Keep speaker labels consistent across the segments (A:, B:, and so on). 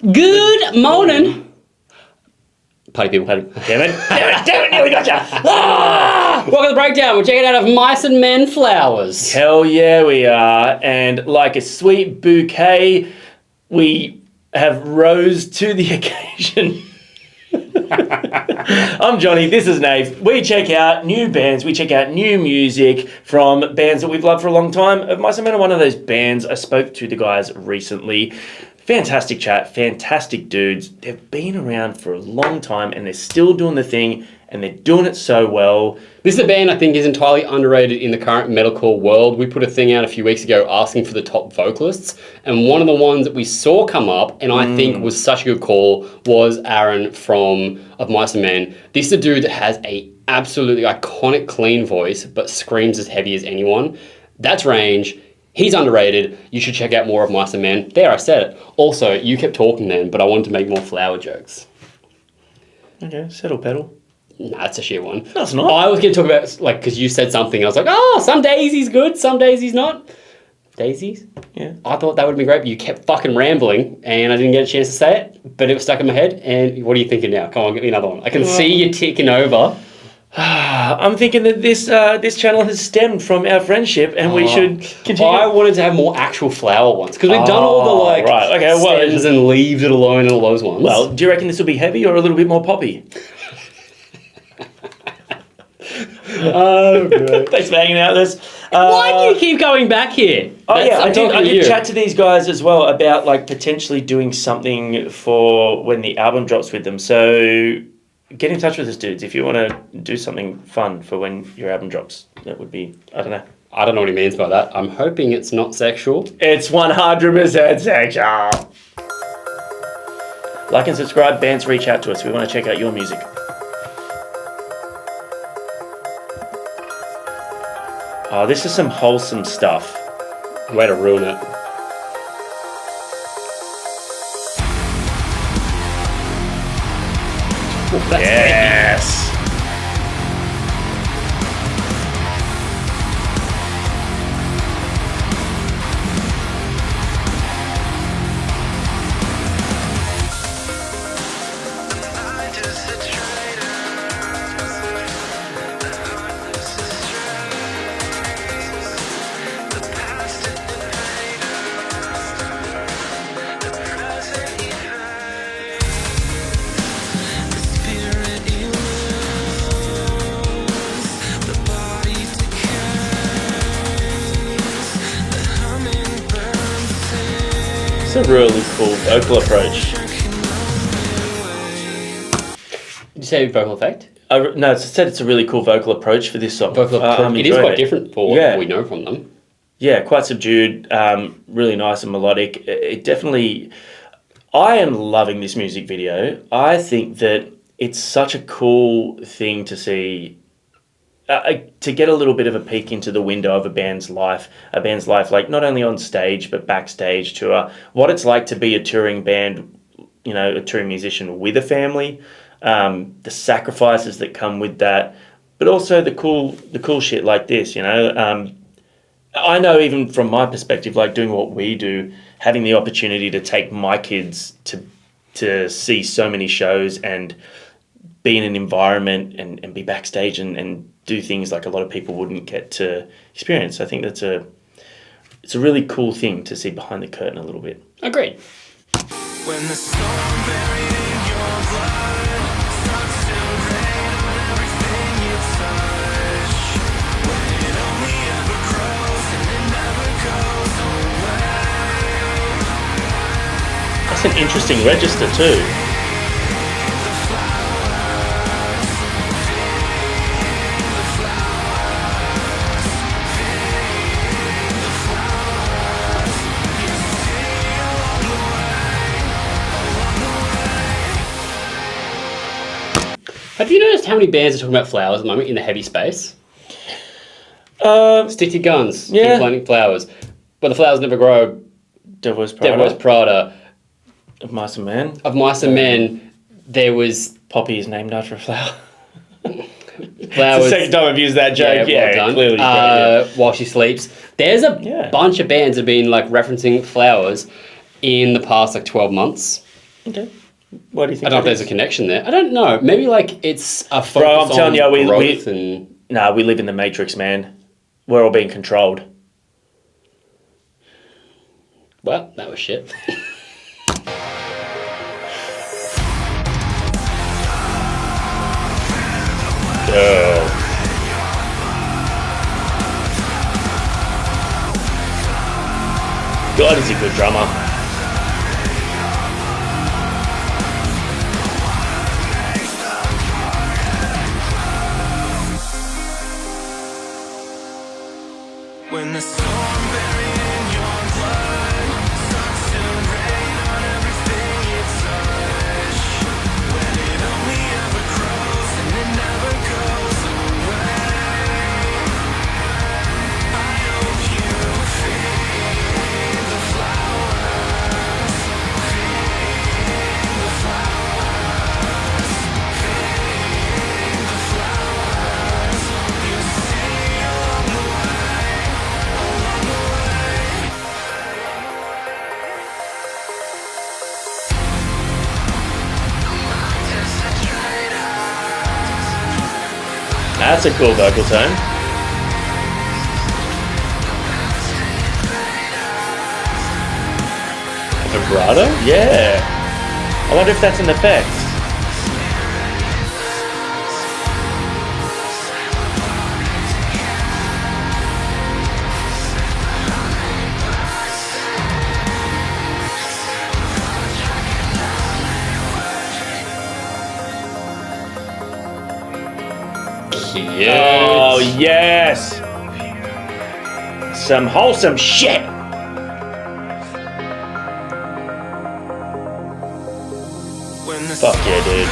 A: Good morning. Party people.
B: Damn it, nearly gotcha.
A: Welcome to the breakdown. We're checking out of Mice and Men Flowers.
B: Hell yeah, we are. And like a sweet bouquet, we have rose to the occasion. I'm Johnny, this is Nath. We check out new bands, we check out new music from bands that we've loved for a long time. Mice and Men are one of those bands. I spoke to the guys recently. Fantastic chat, fantastic dudes. They've been around for a long time and they're still doing the thing and they're doing it so well.
A: This is a band I think is entirely underrated in the current metalcore world. We put a thing out a few weeks ago asking for the top vocalists, and one of the ones that we saw come up and I think was such a good call was Aaron from Of Mice and Men. This is a dude that has a absolutely iconic clean voice but screams as heavy as anyone. That's range. He's underrated. You should check out more of Mice and Men. There, I said it. Also, you kept talking then, but I wanted to make more flower jokes.
B: Okay, settle pedal.
A: Nah, that's a shit one.
B: No, it's not.
A: I was going to talk about, because you said something. I was like, oh, some days he's good, some days he's not. Daisies?
B: Yeah.
A: I thought that would have been great, but you kept fucking rambling, and I didn't get a chance to say it, but it was stuck in my head. And what are you thinking now? Come on, get me another one. I can see you ticking over.
B: I'm thinking that this channel has stemmed from our friendship and we should continue.
A: I wanted to have more actual flower ones, because we've done all the stems and leaves it alone and all those ones.
B: Well, do you reckon this will be heavy or a little bit more poppy?
A: Oh, good.
B: Thanks for hanging out with us.
A: Why do you keep going back here?
B: I did chat to these guys as well about potentially doing something for when the album drops with them. So get in touch with us, dudes, if you want to do something fun for when your album drops. That would be, I don't know.
A: I don't know what he means by that. I'm hoping it's not sexual.
B: It's 100% sexual. Like and subscribe, bands, reach out to us. We want to check out your music. Oh, this is some wholesome stuff.
A: Way to ruin it.
B: Yes. It's a really cool vocal approach.
A: Did you say vocal effect?
B: No, it said it's a really cool vocal approach for this song.
A: It is quite different for what we know from them.
B: Yeah, quite subdued, really nice and melodic. It definitely... I am loving this music video. I think that it's such a cool thing to see, to get a little bit of a peek into the window of a band's life, not only on stage, but backstage tour, what it's like to be a touring band, a touring musician with a family, the sacrifices that come with that, but also the cool shit like this, I know even from my perspective, doing what we do, having the opportunity to take my kids to see so many shows and be in an environment and be backstage and do things like a lot of people wouldn't get to experience. I think it's a really cool thing to see behind the curtain a little bit.
A: Agreed.
C: When the storm buried in your blood starts to rain on everything you touch, when it only ever grows and it never goes away.
B: That's an interesting register too.
A: Have you noticed how many bands are talking about flowers at the moment in the heavy space? Stick to your guns.
B: Yeah.
A: Keep planting flowers. But the flowers never grow.
B: Devil Wears Prada.
A: Devil Wears Prada.
B: Of Mice and Men.
A: Of Mice and Men, there was...
B: Poppy is named after a flower.
A: Flowers.
B: It's the second time I've used that joke.
A: Yeah, well done.
B: Clearly. Great,
A: While She Sleeps. There's a bunch of bands that have been referencing flowers in the past 12 months.
B: Okay. What do you think?
A: I don't know if there's a connection there. I don't know. Maybe like it's a focus
B: Bro, I'm telling you,
A: on growth and...
B: Nah, we live in the Matrix, man. We're all being controlled.
A: Well, that was shit.
B: Girl. God, is he a good drummer.
C: When the storm buried in your blood starts to rain on everything you touch, when it only ever grows and it never goes away, I hope you feed the flowers, feed the flowers, feed the flowers. You see along the way, along the way. Just a traitor.
B: That's a cool vocal tone.
A: Vibrato?
B: Yeah. I wonder if that's an effect. Oh, yes. Some wholesome shit.
C: When the
B: Fuck yeah, dude.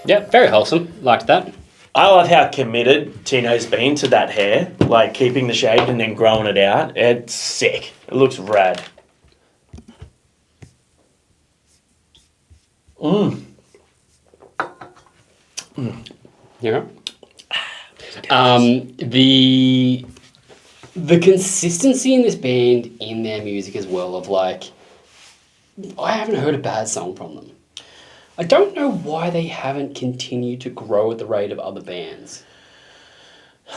A: Yeah, very wholesome. Liked that.
B: I love how committed Tino's been to that hair, like keeping the shade and then growing it out. It's sick. It looks rad.
A: Yeah. The consistency in this band in their music as well of like, I haven't heard a bad song from them. I don't know why they haven't continued to grow at the rate of other bands.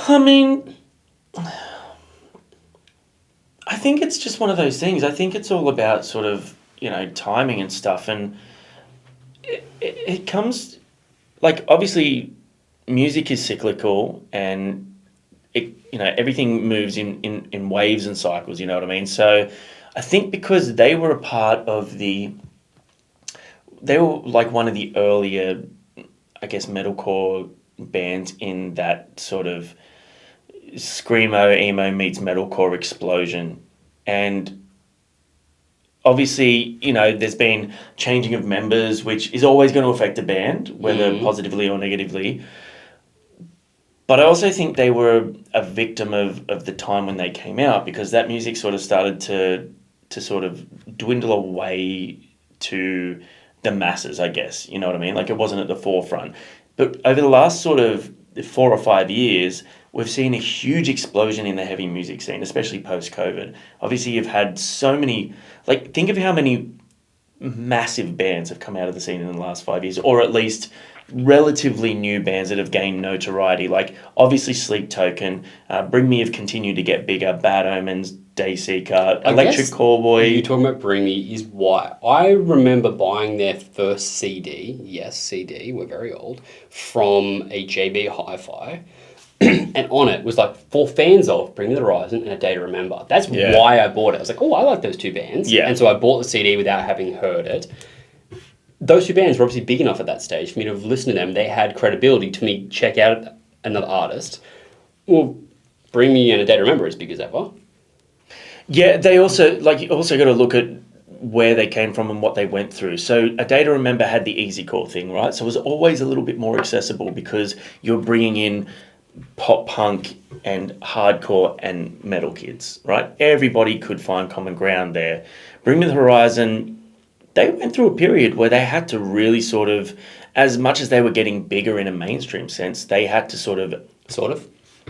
B: I mean, I think it's just one of those things. I think it's all about sort of, timing and stuff. And it comes, like, obviously, music is cyclical and everything moves in waves and cycles, you know what I mean? So I think because they were a part of they were like one of the earlier, I guess, metalcore bands in that sort of screamo, emo meets metalcore explosion. And obviously, there's been changing of members, which is always going to affect a band, whether positively or negatively. But I also think they were a victim of the time when they came out, because that music sort of started to sort of dwindle away to the masses, I guess. You know what I mean? Like, it wasn't at the forefront. But over the last sort of 4 or 5 years, we've seen a huge explosion in the heavy music scene, especially post-COVID. Obviously, you've had so many... Like, think of how many massive bands have come out of the scene in the last 5 years, or at least relatively new bands that have gained notoriety. Like, obviously, Sleep Token, Bring Me have continued to get bigger, Bad Omens, Dayseeker, Electric Callboy.
A: You talking about Bring Me is why I remember buying their first CD. Yes, CD. We're very old. From a JB Hi-Fi, and on it was like for fans of Bring Me the Horizon and A Day to Remember. That's why I bought it. I was like, oh, I like those two bands.
B: Yeah.
A: And so I bought the CD without having heard it. Those two bands were obviously big enough at that stage for me to have listened to them. They had credibility to me check out another artist. Well, Bring Me and A Day to Remember as big as ever.
B: Yeah, they also you also got to look at where they came from and what they went through. So A Day to Remember had the easy core thing, right? So it was always a little bit more accessible because you're bringing in pop punk and hardcore and metal kids, right? Everybody could find common ground there. Bring Me the Horizon, they went through a period where they had to really sort of, as much as they were getting bigger in a mainstream sense, they had to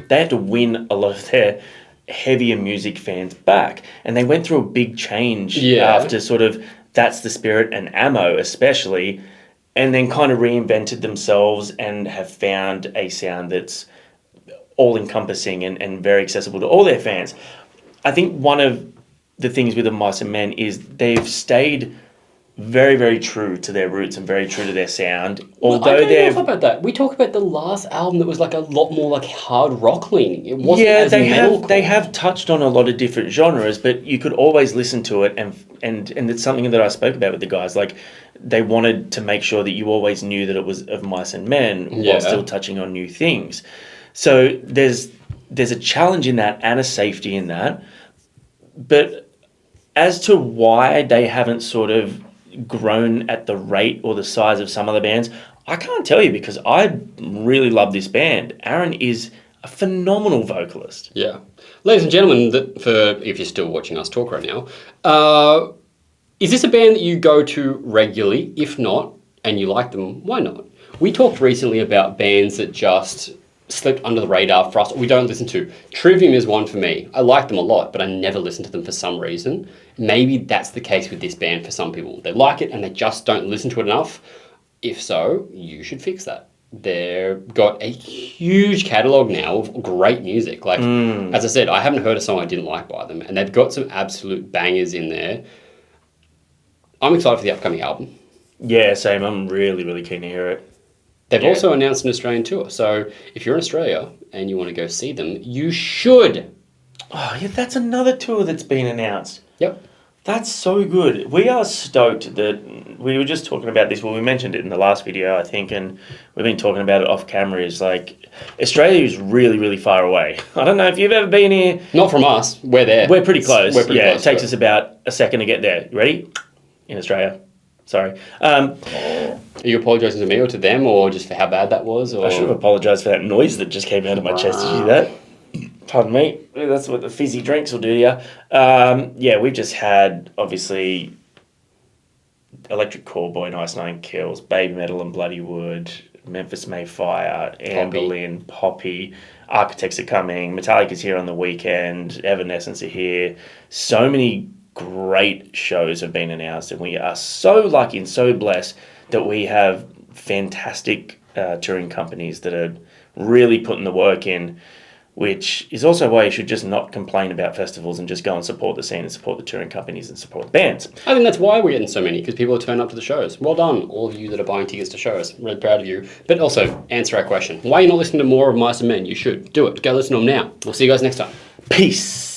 B: they had to win a lot of their heavier music fans back. And they went through a big change after sort of That's the Spirit and Ammo especially, and then kind of reinvented themselves and have found a sound that's all-encompassing and very accessible to all their fans. I think one of the things with the Mice and Men is they've stayed very, very true to their roots and very true to their sound. Although
A: I don't know about that. We talk about the last album that was like a lot more like hard rock leaning. It wasn't as metalcore.
B: They have touched on a lot of different genres, but you could always listen to it and it's something that I spoke about with the guys. Like they wanted to make sure that you always knew that it was of Mice and Men while still touching on new things. So there's a challenge in that and a safety in that. But as to why they haven't sort of grown at the rate or the size of some other bands, I can't tell you because I really love this band. Aaron is a phenomenal vocalist.
A: Yeah. Ladies and gentlemen, if you're still watching us talk right now, is this a band that you go to regularly? If not, and you like them, why not? We talked recently about bands that just slipped under the radar for us, we don't listen to. Trivium is one for me. I like them a lot, but I never listen to them for some reason. Maybe that's the case with this band for some people. They like it and they just don't listen to it enough. If so, you should fix that. They've got a huge catalogue now of great music. Like, as I said, I haven't heard a song I didn't like by them, and they've got some absolute bangers in there. I'm excited for the upcoming album.
B: Yeah, same. I'm really, really keen to hear it.
A: They've also announced an Australian tour. So if you're in Australia and you want to go see them, you should.
B: Oh, yeah, that's another tour that's been announced.
A: Yep.
B: That's so good. We are stoked that we were just talking about this. Well, we mentioned it in the last video, I think, and we've been talking about it off camera. Is like Australia is really, really far away. I don't know if you've ever been here.
A: Not from us. We're there.
B: We're pretty close.
A: We're pretty close.
B: It takes us about a second to get there. You ready? In Australia. Sorry.
A: Are you apologising to me or to them, or just for how bad that was? Or?
B: I should have apologised for that noise that just came out of my chest. Did you hear that? Pardon me. That's what the fizzy drinks will do to you. We've just had, obviously, Electric Callboy, Nice Nine Kills, Baby Metal and Bloody Wood, Memphis Mayfire, Amberlynn, Poppy, Architects are coming, Metallica's here on the weekend, Evanescence are here. So many great shows have been announced, and we are so lucky and so blessed that we have fantastic touring companies that are really putting the work in, which is also why you should just not complain about festivals and just go and support the scene and support the touring companies and support the bands.
A: I think that's why we're getting so many, because people are turning up to the shows. Well done, all of you that are buying tickets to shows. I'm really proud of you. But also, answer our question. Why are you not listening to more of Mice and Men? You should. Do it. Go listen to them now. We'll see you guys next time.
B: Peace.